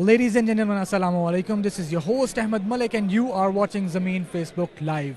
Ladies and gentlemen, assalamu alaikum. This is your host Ahmed Malik and you are watching Zameen Facebook Live.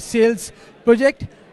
sales project.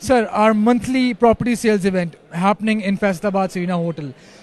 Sir, our monthly property sales event happening in Faisalabad Serena Hotel.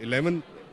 11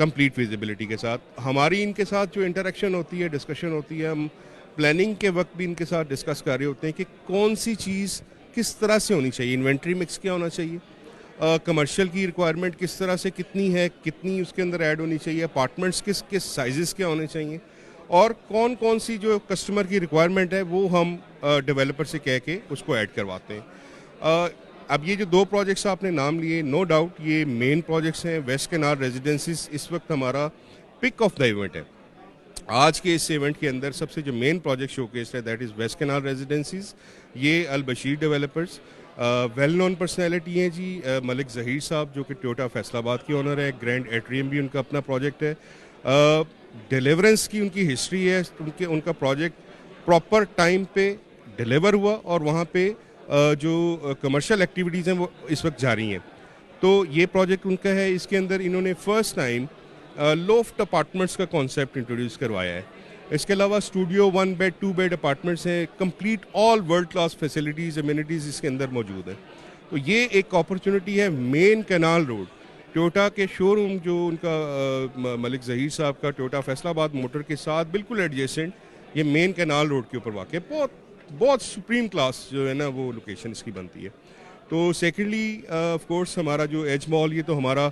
complete feasibility کے ساتھ. ہماری ان کے ساتھ جو interaction ہوتی ہے, discussion ہوتی ہے, ہم پلاننگ کے وقت بھی ان کے ساتھ ڈسکس کر رہے ہوتے ہیں کہ کون سی چیز کس طرح سے ہونی چاہیے, انوینٹری مکس کیا ہونا چاہیے, کمرشل کی ریکوائرمنٹ کس طرح سے کتنی ہے, کتنی اس کے اندر ایڈ ہونی چاہیے, اپارٹمنٹس کس سائزز کیا ہونے چاہیے, اور کون کون سی جو کسٹمر کی ریکوائرمنٹ ہے وہ ہم ڈیولپر سے کہہ کے اس کو ایڈ کرواتے ہیں. اب یہ جو 2 پروجیکٹس آپ نے نام لیے, نو ڈاؤٹ یہ مین پروجیکٹس ہیں. ویسٹ کینال ریزیڈنسیز اس وقت ہمارا پک آف دا ایونٹ ہے. آج کے اس ایونٹ کے اندر سب سے جو مین پروجیکٹ شو کیس ہے that is West Canal Residencies. یہ Albashir developers well known personality ہیں جی. ملک ظہیر صاحب جو کہ ٹویوٹا فیصل آباد کے اونر ہے, گرینڈ ایٹریم بھی ان کا اپنا پروجیکٹ ہے. ڈیلیورنس کی ان کی ہسٹری ہے. ان کا پروجیکٹ پراپر ٹائم پہ ڈیلیور ہوا اور وہاں پہ جو کمرشل ایکٹیویٹیز ہیں وہ اس وقت جاری ہیں. تو یہ پروجیکٹ ان کا ہے. اس کے اندر انہوں نے فرسٹ ٹائم لوفٹ اپارٹمنٹس کا کانسیپٹ انٹروڈیوس کروایا ہے. اس کے علاوہ اسٹوڈیو 1 بیڈ 2 بیڈ اپارٹمنٹس ہیں. Complete all world class facilities amenities اس کے اندر موجود ہیں. تو یہ ایک اپرچونٹی ہے. مین کینال روڈ ٹویوٹا کے شو روم جو ان کا ملک ظہیر صاحب کا ٹویوٹا فیصل آباد موٹر کے ساتھ بالکل ایڈجیسنٹ یہ مین کینال روڈ کے اوپر واقع ہے. بہت سپریم کلاس جو ہے نا وہ لوکیشن اس کی بنتی ہے. تو سیکنڈلی آف کورس ہمارا جو ایج مال, یہ تو ہمارا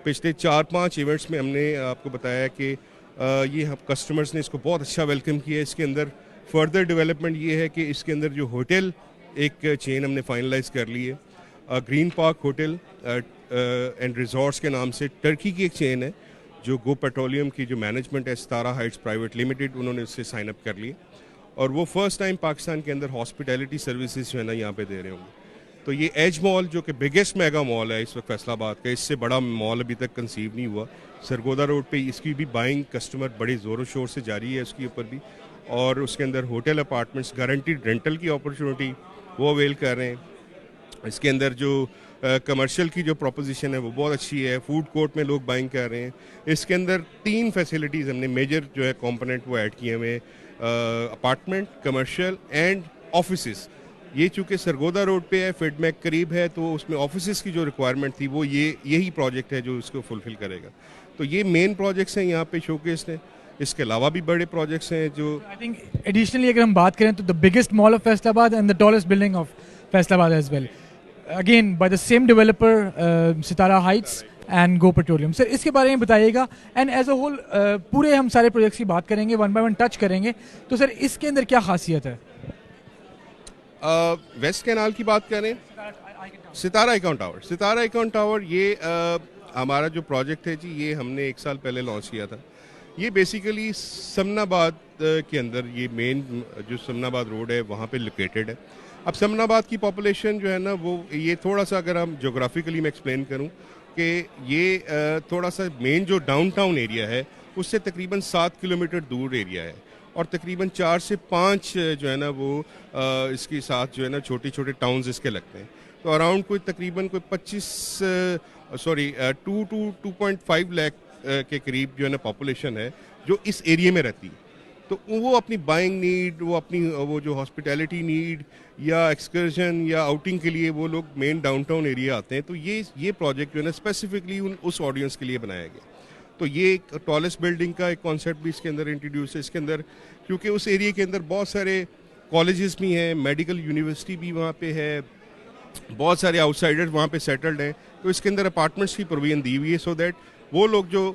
پچھلے 4-5 ایونٹس میں ہم نے آپ کو بتایا کہ یہ کسٹمرز نے اس کو بہت اچھا ویلکم کیا ہے. اس کے اندر فردر ڈیولپمنٹ یہ ہے کہ اس کے اندر جو ہوٹل ایک چین ہم نے فائنلائز کر لی ہے. Green park hotel and resorts کے نام سے ٹرکی کی ایک چین ہے جو گو پیٹرولیم کی جو مینجمنٹ ہے ستارہ ہائٹس پرائیویٹ لمیٹڈ, انہوں نے اس سے سائن اپ کر لی اور وہ فرسٹ ٹائم پاکستان کے اندر ہاسپٹیلٹی سروسز جو ہے نا یہاں پہ دے رہے ہوں گے. تو یہ ایج مال جو کہ بگیسٹ میگا مال ہے اس وقت فیصل آباد کا, اس سے بڑا مال ابھی تک کنسیو نہیں ہوا. سرگودا روڈ پہ اس کی بھی بائنگ کسٹمر بڑے زور و شور سے جاری ہے اس کے اوپر بھی, اور اس کے اندر ہوٹل اپارٹمنٹس گارنٹیڈ رینٹل کی اپرچونٹی وہ اویل کر رہے ہیں. اس کے اندر جو کمرشل کی جو پروپوزیشن ہے وہ بہت اچھی ہے. فوڈ کورٹ میں لوگ بائنگ کر رہے ہیں. اس کے اندر 3 فیسلٹیز ہم نے میجر جو ہے کمپوننٹ وہ ایڈ کیے ہوئے, اپارٹمنٹ, کمرشل اینڈ آفیسز. یہ چونکہ سرگودا روڈ پہ ہے, فیڈ میک قریب ہے, تو اس میں آفیسز کی جو ریکوائرمنٹ تھی وہ یہی پروجیکٹ ہے جو اس کو فلفل کرے گا. تو یہ مین پروجیکٹس ہیں یہاں پہ شو کیسڈ ہیں. اس کے علاوہ بھی بڑے پروجیکٹس ہیں جو آئی تھنک ایڈیشنلی اگر ہم بات کریں تو the biggest mall of Faisalabad and the tallest building of Faisalabad as well, again by the same developer Sitara heights and go petroleum. Sir اس کے بارے میں بتائیے گا, اینڈ ایز اے ہول پورے ہم سارے پروجیکٹس کی بات کریں گے, 1 بائی 1 ٹچ کریں گے. تو سر اس کے اندر کیا خاصیت ہے؟ ویسٹ کینال کی بات کریں, ستارہ اکاؤنٹ ٹاور یہ ہمارا جو پروجیکٹ ہے جی, یہ ہم نے 1 سال پہلے لانچ کیا تھا. یہ بیسیکلی سمن آباد کے اندر, یہ مین جو سمن آباد روڈ ہے وہاں پہ لوکیٹڈ ہے. اب سمن آباد کی پاپولیشن جو ہے نا وہ یہ تھوڑا سا اگر ہم جغرافیکلی میں ایکسپلین کروں کہ یہ تھوڑا سا مین جو ڈاؤن ٹاؤن ایریا ہے اس سے تقریباً 7 کلومیٹر دور ایریا ہے, اور تقریباً 4 سے 5 جو ہے نا وہ اس کے ساتھ جو ہے نا چھوٹے چھوٹے ٹاؤنز اس کے لگتے ہیں. تو اراؤنڈ کوئی تقریباً کوئی 2 to 2.5 لاکھ کے قریب جو ہے نا پاپولیشن ہے جو اس ایریے میں رہتی ہے. تو وہ اپنی بائنگ نیڈ, وہ اپنی وہ جو ہاسپٹیلٹی نیڈ یا ایکسکرشن یا آؤٹنگ کے لیے وہ لوگ مین ڈاؤن ٹاؤن ایریا آتے ہیں. تو یہ پروجیکٹ جو ہے نا اسپیسیفکلی اس آڈینس کے لیے بنایا گیا. تو یہ ایک ٹالسٹ بلڈنگ کا ایک کانسیپٹ بھی اس کے اندر انٹروڈیوس ہے. اس کے اندر کیونکہ اس ایریے کے اندر بہت سارے کالجز بھی ہیں, میڈیکل یونیورسٹی بھی وہاں پہ ہے, بہت سارے آؤٹ سائڈر وہاں پہ سیٹلڈ ہیں. تو اس کے اندر اپارٹمنٹس کی پروویژن دی ہوئی ہے سو دیٹ وہ لوگ جو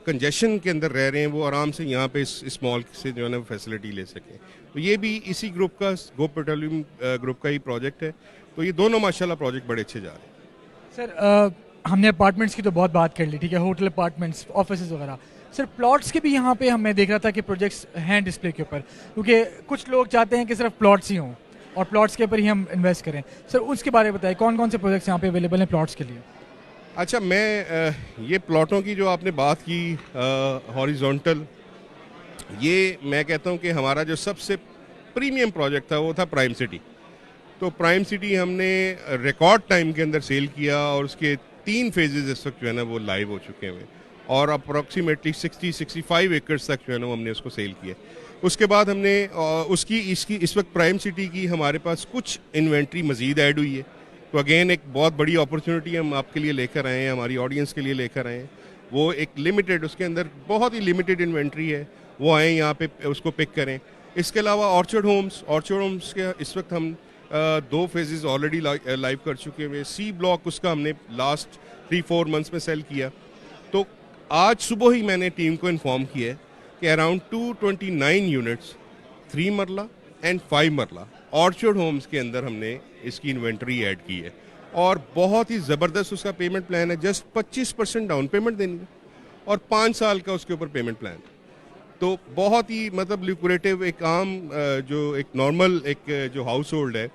کنجیشن کے اندر رہ رہے ہیں وہ آرام سے یہاں پہ اس مال سے جو ہے نا فیسلٹی لے سکیں. تو یہ بھی اسی گروپ کا, گو پیٹرولیم گروپ کا ہی پروجیکٹ ہے. تو یہ دونوں ماشاءاللہ پروجیکٹ بڑے اچھے جا رہے ہیں. سر ہم نے اپارٹمنٹس کی تو بہت بات کر لی, ٹھیک ہے, ہوٹل اپارٹمنٹس, آفیسز وغیرہ. سر پلاٹس کے بھی یہاں پہ ہمیں دیکھ رہا تھا کہ پروجیکٹس ہیں ڈسپلے کے اوپر, کیونکہ کچھ لوگ چاہتے ہیں کہ صرف پلاٹس ہی ہوں اور پلاٹس کے اوپر ہی ہم انویسٹ کریں. سر اس کے بارے میں بتائیں, کون کون سے پروجیکٹس یہاں پہ اویلیبل ہیں پلاٹس کے لیے؟ اچھا, میں یہ پلاٹوں کی جو آپ نے بات کی ہاریزونٹل, یہ میں کہتا ہوں کہ ہمارا جو سب سے پریمیم پروجیکٹ تھا وہ تھا پرائم سٹی. تو پرائم سٹی ہم نے ریکارڈ ٹائم کے اندر سیل کیا اور اس کے 3 فیزز اس وقت جو ہے نا وہ لائیو ہو چکے ہیں, اور اپروکسیمیٹلی 60-65 ایکڑس تک جو ہے نا ہم نے اس کو سیل کیا. اس کے بعد ہم نے اس وقت پرائم سٹی کی ہمارے پاس کچھ انوینٹری مزید ایڈ ہوئی ہے. تو اگین ایک بہت بڑی اپرچونٹی ہم آپ کے لیے لے کر آئے ہیں, ہماری آڈینس کے لیے لے کر آئے ہیں. وہ ایک لمیٹڈ اس کے اندر بہت ہی لمیٹڈ انوینٹری ہے, وہ آئیں یہاں پہ اس کو پک کریں. اس کے علاوہ آرچرڈ ہومس کے اس وقت ہم 2 فیزز آلریڈی لائیو کر چکے ہوئے. سی بلاک اس کا ہم نے لاسٹ 3-4 منتھس میں سیل کیا. تو آج صبح ہی میں نے ٹیم کو انفارم کیا ہے کہ around 229 units 3 marla and 5 marla orchard homes کے اندر ہم نے اس کی انوینٹری ایڈ کی ہے, اور بہت ہی زبردست اس کا پیمنٹ پلان ہے. جسٹ 25% ڈاؤن پیمنٹ دینی ہے اور 5 سال کا اس کے اوپر پیمنٹ پلان. تو بہت ہی مطلب لیکوریٹو, ایک عام جو ایک نارمل ایک جو ہاؤس ہولڈ ہے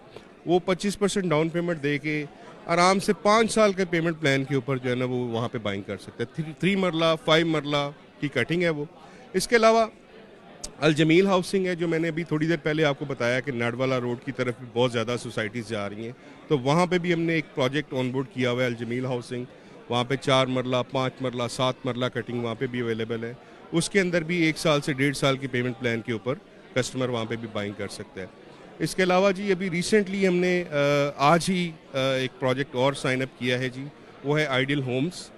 وہ 25% ڈاؤن پیمنٹ دے کے آرام سے 5 سال کے پیمنٹ پلان کے اوپر جو ہے نا وہ وہاں پہ بائنگ کر سکتا ہے. 3 مرلہ 5 مرلہ کی کٹنگ ہے وہ. اس کے علاوہ الجمیل ہاؤسنگ ہے, جو میں نے ابھی تھوڑی دیر پہلے آپ کو بتایا کہ ناڈوالا روڈ کی طرف بھی بہت زیادہ سوسائٹیز جا رہی ہیں, تو وہاں پہ بھی ہم نے ایک پروجیکٹ آن بورڈ کیا ہوا ہے الجمیل ہاؤسنگ. وہاں پہ 4 مرلہ 5 مرلہ 7 مرلہ کٹنگ وہاں پہ بھی اویلیبل ہے. اس کے اندر بھی 1 سال سے 1.5 سال کی پیمنٹ پلان کے اوپر کسٹمر وہاں پہ بھی بائنگ کر سکتا ہے. اس کے علاوہ جی ابھی ریسنٹلی ہم نے آج ہی ایک پروجیکٹ اور سائن اپ کیا ہے جی, وہ ہے آئیڈیل ہومس.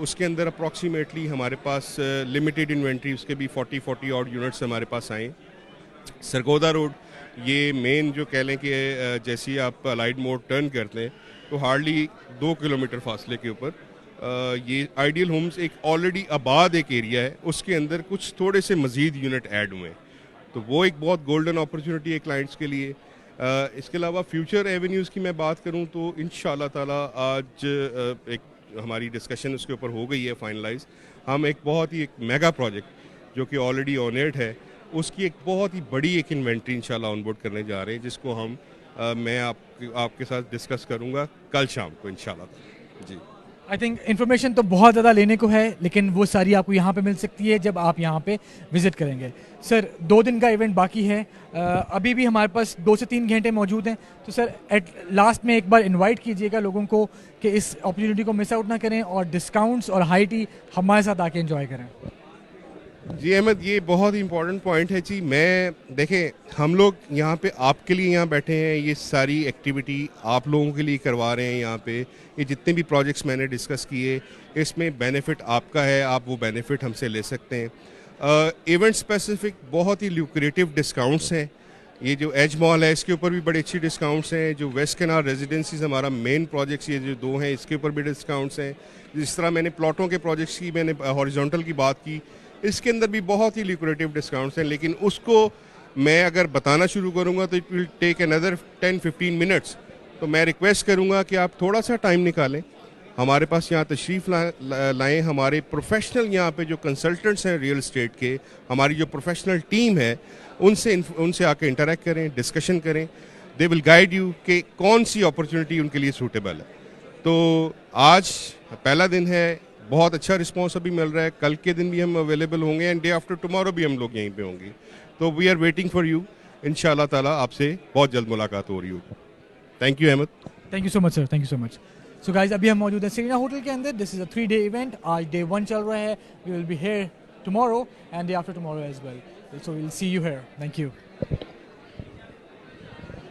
اس کے اندر اپروکسیمیٹلی ہمارے پاس لمیٹیڈ انوینٹری اس کے بھی 40 آڈ یونٹس ہمارے پاس آئیں. سرگودا روڈ یہ مین جو کہہ لیں کہ جیسے ہی آپ الائڈ موڈ ٹرن کرتے ہیں تو ہارڈلی 2 کلومیٹر فاصلے کے اوپر یہ آئیڈیل ہومز ایک آلریڈی آباد ایک ایریا ہے, اس کے اندر کچھ تھوڑے سے مزید یونٹ ایڈ ہوئے ہیں, تو وہ ایک بہت گولڈن اپرچونٹی ہے کلائنٹس کے لیے. اس کے علاوہ فیوچر ایونیوز کی میں بات کروں تو انشاءاللہ تعالی آج ایک ہماری ڈسکشن اس کے اوپر ہو گئی ہے فائنلائز. ہم ایک بہت ہی ایک میگا پروجیکٹ جو کہ آلریڈی آن ایئر ہے, اس کی ایک بہت ہی بڑی ایک انوینٹری انشاءاللہ آن بورڈ کرنے جا رہے ہیں, جس کو ہم میں آپ کے ساتھ ڈسکس کروں گا کل شام کو انشاءاللہ. جی آئی تھنک انفارمیشن تو بہت زیادہ لینے کو ہے, لیکن وہ ساری آپ کو یہاں پہ مل سکتی ہے جب آپ یہاں پہ وزٹ کریں گے. سر 2 دن کا ایونٹ باقی ہے, ابھی بھی ہمارے پاس 2 سے 3 گھنٹے موجود ہیں, تو سر ایٹ لاسٹ میں ایک بار انوائٹ کیجیے گا لوگوں کو کہ اس اپرچونیٹی کو مس آؤٹ نہ کریں اور ڈسکاؤنٹس اور ہائی ٹی ہمارے ساتھ آ کے انجوائے کریں. جی احمد, یہ بہت ہی امپورٹنٹ پوائنٹ ہے جی. میں دیکھیں ہم لوگ یہاں پہ آپ کے لیے یہاں بیٹھے ہیں, یہ ساری ایکٹیویٹی آپ لوگوں کے لیے کروا رہے ہیں. یہاں پہ یہ جتنے بھی پروجیکٹس میں نے ڈسکس کیے اس میں بینیفٹ آپ کا ہے, آپ وہ بینیفٹ ہم سے لے سکتے ہیں. ایونٹ اسپیسیفک بہت ہی لیوکریٹو ڈسکاؤنٹس ہیں. یہ جو ایج مال ہے اس کے اوپر بھی بڑے اچھی ڈسکاؤنٹس ہیں. جو ویسٹ کنار ریزیڈنسیز ہمارا مین پروجیکٹس یہ جو 2 ہیں اس کے اوپر بھی ڈسکاؤنٹس ہیں. جس طرح میں نے پلاٹوں کے پروجیکٹس کی میں نے ہاریزونٹل کی بات کی, اس کے اندر بھی بہت ہی لیکوریٹو ڈسکاؤنٹس ہیں. لیکن اس کو میں اگر بتانا شروع کروں گا تو it will take another 10-15 minutes. تو میں ریکویسٹ کروں گا کہ آپ تھوڑا سا ٹائم نکالیں, ہمارے پاس یہاں تشریف لائیں. ہمارے پروفیشنل یہاں پہ جو کنسلٹنٹس ہیں ریئل اسٹیٹ کے, ہماری جو پروفیشنل ٹیم ہے ان سے آ کے انٹریکٹ کریں, ڈسکشن کریں. دے ول گائیڈ یو کہ کون سی اپرچونیٹی ان کے لیے سوٹیبل ہے. تو آج پہلا دن ہے, بہت اچھا رسپانس ابھی مل رہا ہے. کل کے دن بھی ہم اویلیبل ہوں گے اینڈ ڈے آفٹر ٹمارو بھی ہم لوگ یہیں پہ ہوں گے. تو we are waiting for you. انشاءاللہ تعالیٰ آپ سے بہت جلد ملاقات ہو رہی ہوگی. Thank you Ahmed. Thank you so much sir, thank you so much. So guys ابھی ہم موجود ہیں سرینا ہوٹل کے اندر. This is a 3 day event. آج ڈے 1 چل رہا ہے. We will be here tomorrow and day after tomorrow as well. So we will see you here. Thank you.